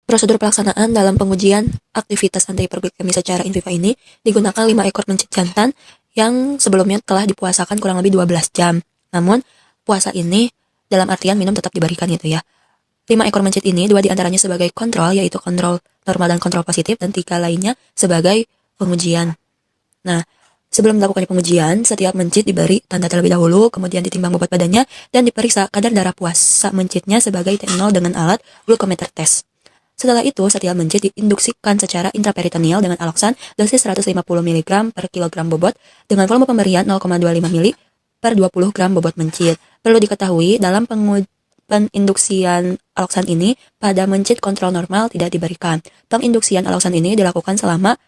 Prosedur pelaksanaan dalam pengujian aktivitas antihiperglikemi secara in vivo ini digunakan 5 ekor mencit jantan yang sebelumnya telah dipuasakan kurang lebih 12 jam. Namun, puasa ini dalam artian minum tetap diberikan gitu ya. 5 ekor mencit ini, 2 diantaranya sebagai kontrol, yaitu kontrol normal dan kontrol positif, dan 3 lainnya sebagai pengujian. Nah, sebelum melakukan pengujian, setiap mencit diberi tanda terlebih dahulu, kemudian ditimbang bobot badannya, dan diperiksa kadar darah puasa mencitnya sebagai T0 dengan alat glukometer test. Setelah itu, setiap mencit diinduksikan secara intraperitoneal dengan aloksan dosis 150 mg per kilogram bobot dengan volume pemberian 0,25 ml per 20 gram bobot mencit. Perlu diketahui, dalam penginduksian aloksan ini, pada mencit kontrol normal tidak diberikan. Penginduksian aloksan ini dilakukan selama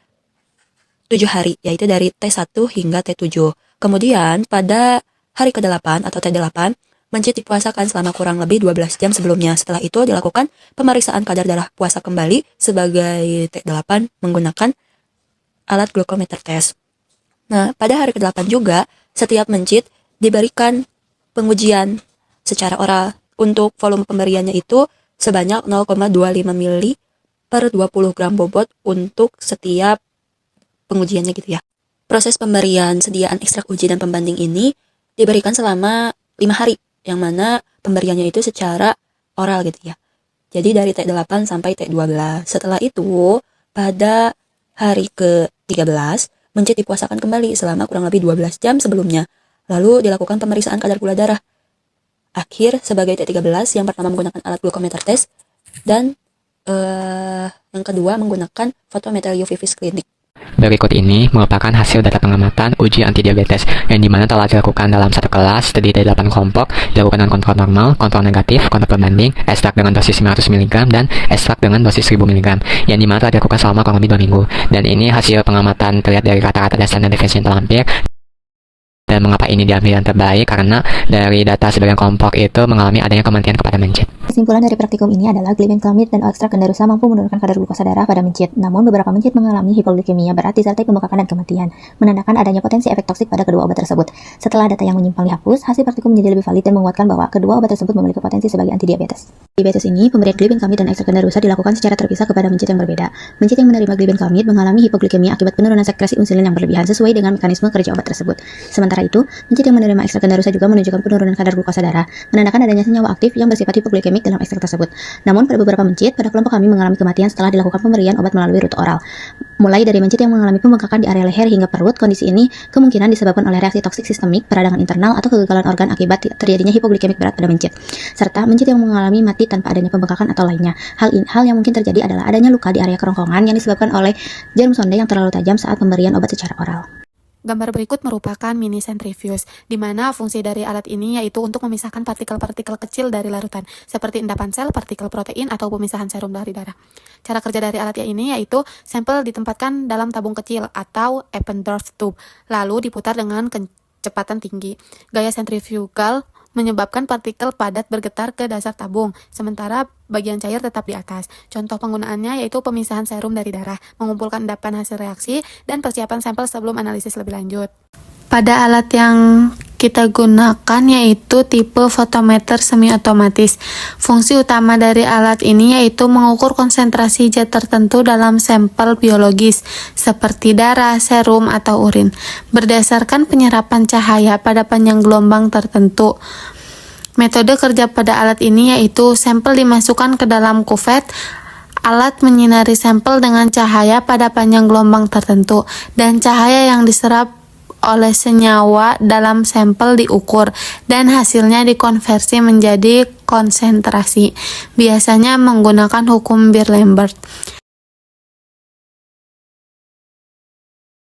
7 hari, yaitu dari T1 hingga T7. Kemudian, pada hari ke-8 atau T8, mencit dipuasakan selama kurang lebih 12 jam sebelumnya. Setelah itu dilakukan pemeriksaan kadar darah puasa kembali sebagai T8 menggunakan alat glukometer test. Nah, pada hari ke-8 juga, setiap mencit diberikan pengujian secara oral. Untuk volume pemberiannya itu sebanyak 0,25 ml per 20 gram bobot untuk setiap pengujiannya gitu ya. Proses pemberian sediaan ekstrak uji dan pembanding ini diberikan selama 5 hari. Yang mana pemberiannya itu secara oral gitu ya. Jadi dari T8 sampai T12. Setelah itu, pada hari ke-13, mencit dipuasakan kembali selama kurang lebih 12 jam sebelumnya. Lalu dilakukan pemeriksaan kadar gula darah. Akhir sebagai T13, yang pertama menggunakan alat glukometer test, dan yang kedua menggunakan fotometer UV vis klinik. Berikut ini merupakan hasil data pengamatan uji antidiabetes yang dimana telah dilakukan dalam satu kelas di 8 kelompok, dilakukan dengan kontrol normal, kontrol negatif, kontrol pembanding, ekstrak dengan dosis 500 mg, dan ekstrak dengan dosis 1000 mg, yang dimana telah dilakukan selama kurang lebih 2 minggu. Dan ini hasil pengamatan terlihat dari rata-rata dan standar deviasi yang terlampir. Dan mengapa ini diambil yang terbaik? Karena dari data sebagian kelompok itu mengalami adanya kematian kepada mencit. Kesimpulan dari praktikum ini adalah glibenclamid dan ekstrak gandarusa mampu menurunkan kadar glukosa darah pada mencit. Namun beberapa mencit mengalami hipoglikemia berat disertai pembengkakan dan kematian, menandakan adanya potensi efek toksik pada kedua obat tersebut. Setelah data yang menyimpang dihapus, hasil praktikum menjadi lebih valid dan menguatkan bahwa kedua obat tersebut memiliki potensi sebagai antidiabetes. Diabetes ini, pemberian glibenclamid dan ekstrak gandarusa dilakukan secara terpisah kepada mencit yang berbeda. Mencit yang menerima glibenclamid mengalami hipoglikemia akibat penurunan sekresi insulin yang berlebihan sesuai dengan mekanisme kerja obat tersebut. Sementara itu, mencit yang menerima ekstrak gandarusa juga menunjukkan penurunan kadar glukosa darah, menandakan adanya senyawa aktif yang bersifat hipoglikemik dalam ekstrak tersebut. Namun pada beberapa mencit, pada kelompok kami mengalami kematian setelah dilakukan pemberian obat melalui rute oral. Mulai dari mencit yang mengalami pembengkakan di area leher hingga perut, kondisi ini kemungkinan disebabkan oleh reaksi toksik sistemik, peradangan internal, atau kegagalan organ akibat terjadinya hipoglikemik berat pada mencit. Serta mencit yang mengalami mati tanpa adanya pembengkakan atau lainnya. Hal yang mungkin terjadi adalah adanya luka di area kerongkongan yang disebabkan oleh jarum sonde yang terlalu tajam saat pemberian obat secara oral. Gambar berikut merupakan mini centrifuge, di mana fungsi dari alat ini yaitu untuk memisahkan partikel-partikel kecil dari larutan, seperti endapan sel, partikel protein, atau pemisahan serum dari darah. Cara kerja dari alat ini yaitu sampel ditempatkan dalam tabung kecil atau Eppendorf tube, lalu diputar dengan kecepatan tinggi. Gaya sentrifugal menyebabkan partikel padat bergetar ke dasar tabung, sementara bagian cair tetap di atas. Contoh penggunaannya yaitu pemisahan serum dari darah, mengumpulkan endapan hasil reaksi, dan persiapan sampel sebelum analisis lebih lanjut. Pada alat yang kita gunakan yaitu tipe fotometer semi-otomatis. Fungsi utama dari alat ini yaitu mengukur konsentrasi zat tertentu dalam sampel biologis, seperti darah, serum, atau urin, berdasarkan penyerapan cahaya pada panjang gelombang tertentu. Metode kerja pada alat ini yaitu sampel dimasukkan ke dalam kuvet, alat menyinari sampel dengan cahaya pada panjang gelombang tertentu, dan cahaya yang diserap oleh senyawa dalam sampel diukur, dan hasilnya dikonversi menjadi konsentrasi, biasanya menggunakan hukum Beer-Lambert.